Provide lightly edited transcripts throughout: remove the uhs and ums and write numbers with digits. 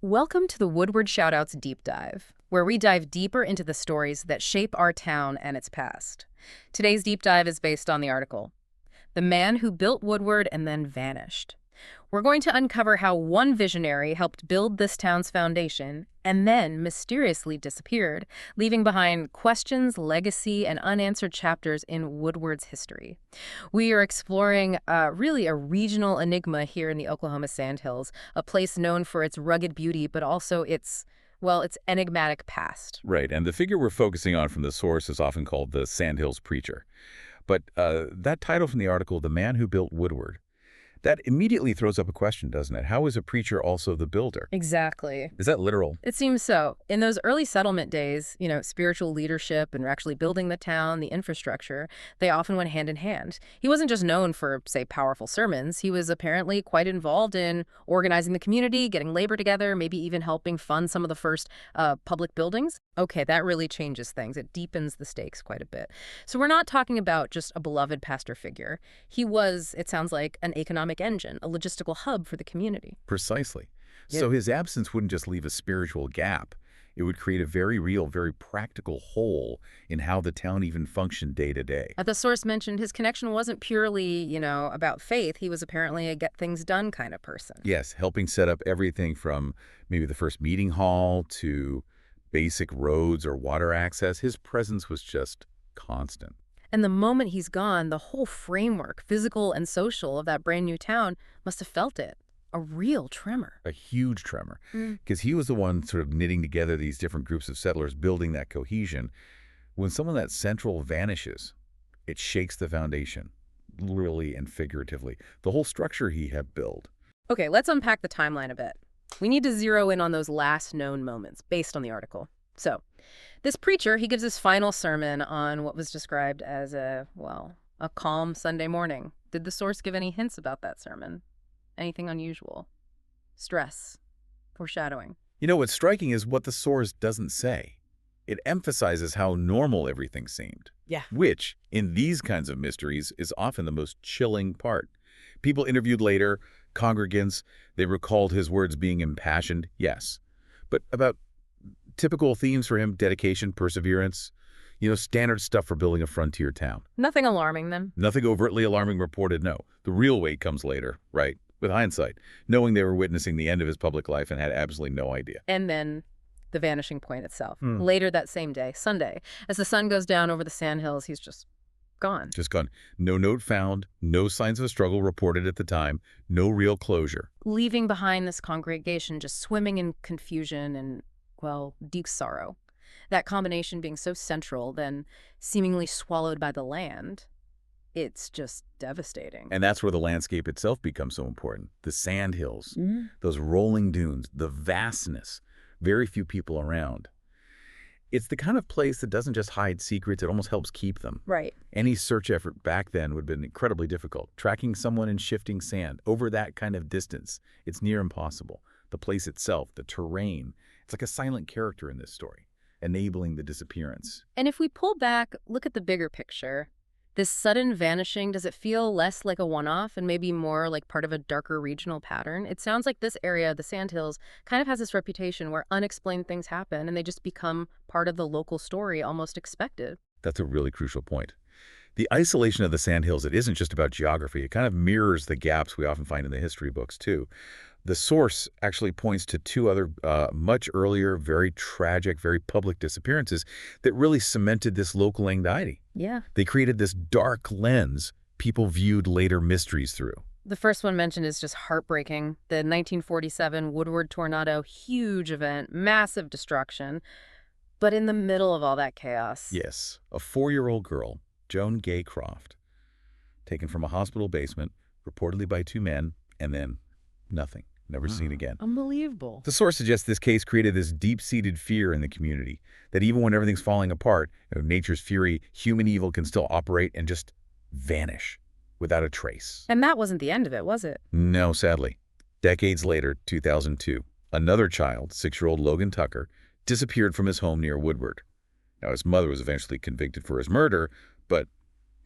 Welcome to the Woodward Shoutouts Deep Dive, where we dive deeper into the stories that shape our town and its past. Today's deep dive is based on the article, The Man Who Built Woodward and Then Vanished. We're going to uncover how one visionary helped build this town's foundation and then mysteriously disappeared, leaving behind questions, legacy, and unanswered chapters in Woodward's history. We are exploring really a regional enigma here in the Oklahoma Sandhills, a place known for its rugged beauty, but also its enigmatic past. Right, and the figure we're focusing on from the source is often called the Sandhills Preacher. But that title from the article, The Man Who Built Woodward, that immediately throws up a question, doesn't it? How is a preacher also the builder? Exactly. Is that literal? It seems so. In those early settlement days, spiritual leadership and actually building the town, the infrastructure, they often went hand in hand. He wasn't just known for, say, powerful sermons. He was apparently quite involved in organizing the community, getting labor together, maybe even helping fund some of the first public buildings. Okay, that really changes things. It deepens the stakes quite a bit. So we're not talking about just a beloved pastor figure. He was, it sounds like, an economic engine, a logistical hub for the community. Precisely. Yeah. So his absence wouldn't just leave a spiritual gap. It would create a very real, very practical hole in how the town even functioned day to day. The source mentioned his connection wasn't purely, about faith. He was apparently a get-things-done kind of person. Yes, helping set up everything from maybe the first meeting hall to basic roads or water access. His presence was just constant. And the moment he's gone, the whole framework, physical and social, of that brand new town must have felt it. A real tremor. A huge tremor. Because he was the one sort of knitting together these different groups of settlers, building that cohesion. When someone that central vanishes, it shakes the foundation, literally and figuratively. The whole structure he had built. Okay, let's unpack the timeline a bit. We need to zero in on those last known moments based on the article. So, this preacher, he gives his final sermon on what was described as a calm Sunday morning. Did the source give any hints about that sermon? Anything unusual? Stress? Foreshadowing? What's striking is what the source doesn't say. It emphasizes how normal everything seemed. Yeah. Which, in these kinds of mysteries, is often the most chilling part. People interviewed later, congregants, they recalled his words being impassioned, yes. But about typical themes for him, dedication, perseverance, standard stuff for building a frontier town. Nothing alarming then? Nothing overtly alarming reported, no. The real weight comes later, right? With hindsight, knowing they were witnessing the end of his public life and had absolutely no idea. And then the vanishing point itself. Later that same day, Sunday, as the sun goes down over the Sandhills, he's just gone. Just gone. No note found, no signs of a struggle reported at the time, no real closure. Leaving behind this congregation just swimming in confusion and, deep sorrow. That combination being so central, then seemingly swallowed by the land, it's just devastating. And that's where the landscape itself becomes so important. The sandhills, those rolling dunes, the vastness, very few people around. It's the kind of place that doesn't just hide secrets, it almost helps keep them. Right. Any search effort back then would have been incredibly difficult. Tracking someone in shifting sand over that kind of distance, it's near impossible. The place itself, the terrain, it's like a silent character in this story, enabling the disappearance. And if we pull back, look at the bigger picture. This sudden vanishing, does it feel less like a one-off and maybe more like part of a darker regional pattern? It sounds like this area, the Sandhills, kind of has this reputation where unexplained things happen and they just become part of the local story, almost expected. That's a really crucial point. The isolation of the Sandhills, it isn't just about geography. It kind of mirrors the gaps we often find in the history books, too. The source actually points to two other much earlier, very tragic, very public disappearances that really cemented this local anxiety. Yeah. They created this dark lens people viewed later mysteries through. The first one mentioned is just heartbreaking. The 1947 Woodward tornado, huge event, massive destruction. But in the middle of all that chaos. Yes, a 4-year-old girl, Joan Gay Croft, taken from a hospital basement, reportedly by 2 men, and then nothing. Never seen again. Unbelievable. The source suggests this case created this deep-seated fear in the community, that even when everything's falling apart, nature's fury, human evil can still operate and just vanish without a trace. And that wasn't the end of it, was it? No, sadly. Decades later, 2002, another child, 6-year-old Logan Tucker, disappeared from his home near Woodward. Now, his mother was eventually convicted for his murder, but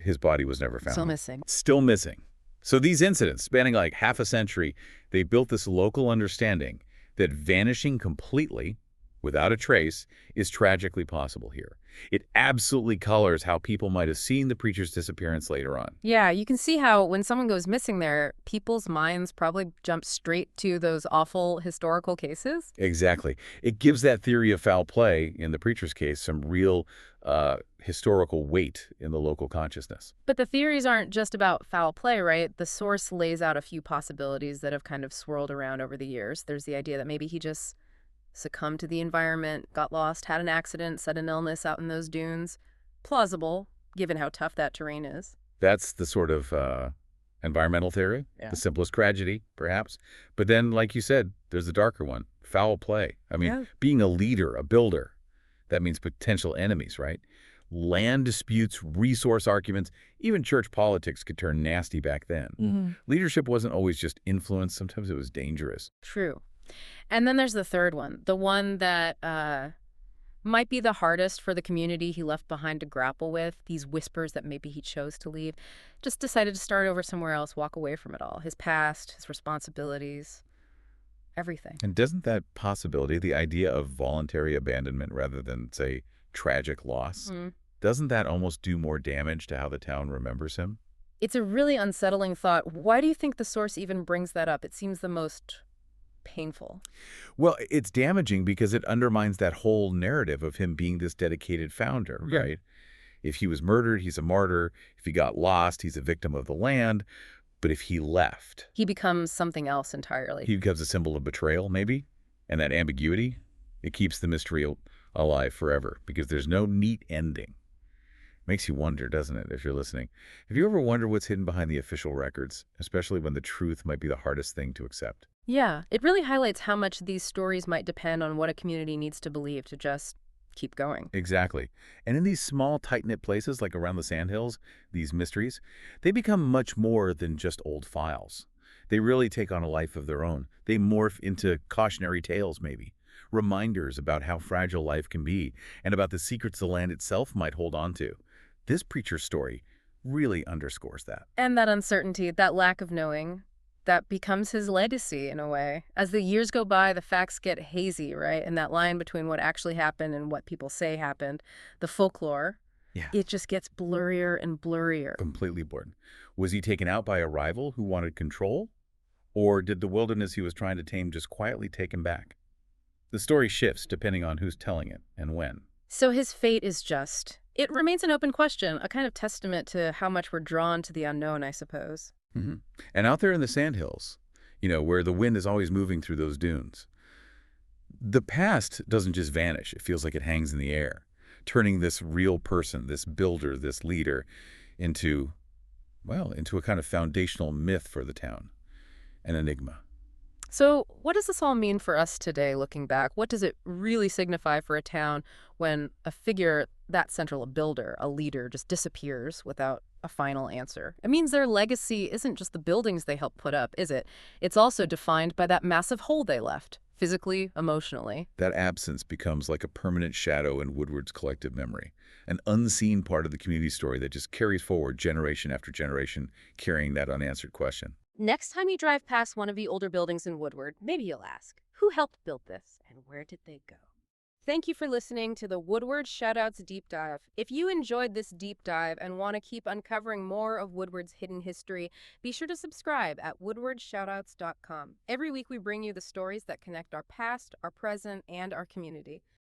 his body was never found. Still missing. Still missing. So these incidents, spanning like half a century, they built this local understanding that vanishing completely, without a trace, is tragically possible here. It absolutely colors how people might have seen the preacher's disappearance later on. Yeah, you can see how when someone goes missing there, people's minds probably jump straight to those awful historical cases. Exactly. It gives that theory of foul play, in the preacher's case, some real historical weight in the local consciousness. But the theories aren't just about foul play, right? The source lays out a few possibilities that have kind of swirled around over the years. There's the idea that maybe he just succumbed to the environment, got lost, had an accident, sudden illness out in those dunes. Plausible, given how tough that terrain is. That's the sort of environmental theory, Yeah. the simplest tragedy, perhaps. But then, like you said, there's the darker one, foul play. I mean, Yeah. being a leader, a builder, that means potential enemies, right? Land disputes, resource arguments, even church politics could turn nasty back then. Leadership wasn't always just influence. Sometimes it was dangerous. True. And then there's the third one, the one that might be the hardest for the community he left behind to grapple with, these whispers that maybe he chose to leave, just decided to start over somewhere else, walk away from it all, his past, his responsibilities, everything. And doesn't that possibility, the idea of voluntary abandonment rather than, say, tragic loss, doesn't that almost do more damage to how the town remembers him? It's a really unsettling thought. Why do you think the source even brings that up? It seems the most painful. Well, it's damaging because it undermines that whole narrative of him being this dedicated founder, Yeah. right? If he was murdered, he's a martyr. If he got lost, he's a victim of the land. But if he left, He becomes something else entirely. he becomes a symbol of betrayal, maybe? And that ambiguity, it keeps the mystery alive forever because there's no neat ending. Makes you wonder, doesn't it, if you're listening? Have you ever wondered what's hidden behind the official records, especially when the truth might be the hardest thing to accept? Yeah, it really highlights how much these stories might depend on what a community needs to believe to just keep going. Exactly. And in these small, tight-knit places like around the Sandhills, these mysteries, they become much more than just old files. They really take on a life of their own. They morph into cautionary tales, maybe. Reminders about how fragile life can be and about the secrets the land itself might hold on to. This preacher's story really underscores that. And that uncertainty, that lack of knowing, that becomes his legacy in a way. As the years go by, the facts get hazy, right? And that line between what actually happened and what people say happened, the folklore, Yeah. it just gets blurrier and blurrier. Completely bored. Was he taken out by a rival who wanted control? Or did the wilderness he was trying to tame just quietly take him back? The story shifts depending on who's telling it and when. So his fate is just, it remains an open question, a kind of testament to how much we're drawn to the unknown, I suppose. And out there in the Sandhills, where the wind is always moving through those dunes, the past doesn't just vanish. It feels like it hangs in the air, turning this real person, this builder, this leader, into a kind of foundational myth for the town, an enigma. So what does this all mean for us today, looking back? What does it really signify for a town when a figure that central, a builder, a leader, just disappears without a final answer? It means their legacy isn't just the buildings they helped put up, is it? It's also defined by that massive hole they left, physically, emotionally. That absence becomes like a permanent shadow in Woodward's collective memory, an unseen part of the community story that just carries forward generation after generation, carrying that unanswered question. Next time you drive past one of the older buildings in Woodward, maybe you'll ask, who helped build this and where did they go? Thank you for listening to the Woodward Shoutouts Deep Dive. If you enjoyed this deep dive and want to keep uncovering more of Woodward's hidden history, be sure to subscribe at woodwardshoutouts.com. Every week we bring you the stories that connect our past, our present, and our community.